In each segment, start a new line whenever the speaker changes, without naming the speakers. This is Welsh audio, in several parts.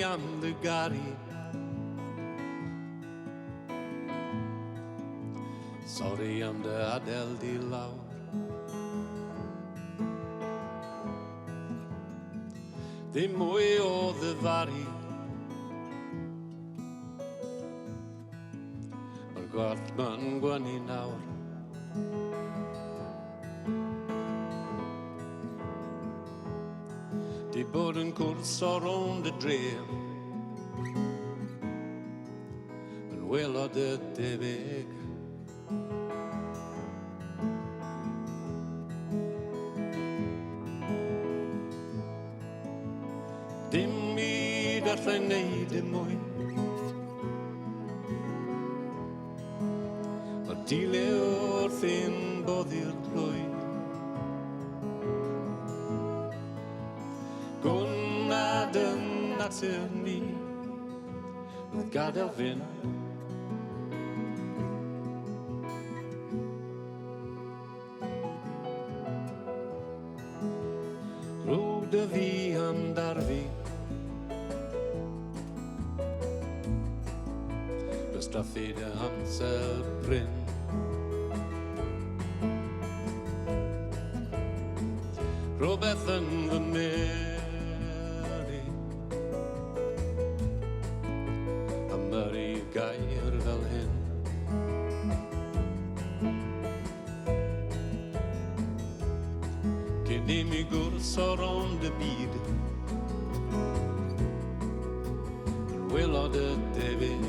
am de gari Sorry am de Adel di laur De mwy o ddyfaru Mae'r gwarth ma'n gwanu nawr Di bod yn cwrs o rownd y dref Yn welod y debyg Dim byd allai neud y mwy O dile wrth un boddi'r drwy Gwnnad yn natur ni Wrth gadael fynd Rwyd y fi amdar fi Bystaffi dy amser bryn Rhywbeth yn fy meri Am yr i gair fel hyn Cyn i mi gwrs o rownd y byd Yn welod y debyg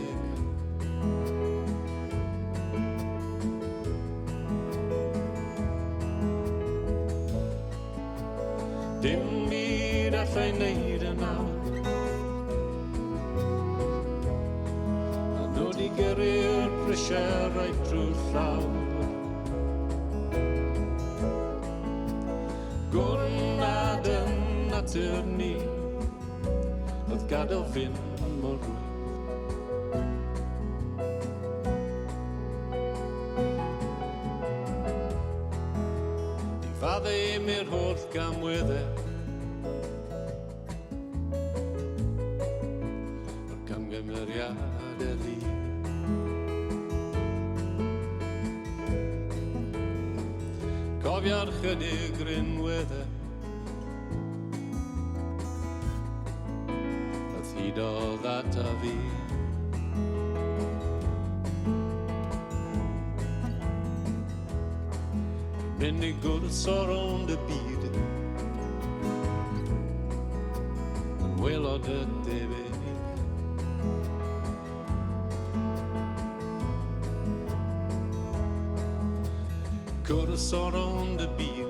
Dim byd allai neud yn awr A nod i gyrru'r prisiau trwy'r llawr Gwnnad yn natur ni Oedd gadael fynd mor rwydd Di faddau i'r holl gamweddau O'r camgymeriad y ddi Cofia'r chydig rinweddau Y thudodd ata fi Mynd i gwrs o rownd y byd Yn welod y debyg Gwrs o rownd y byd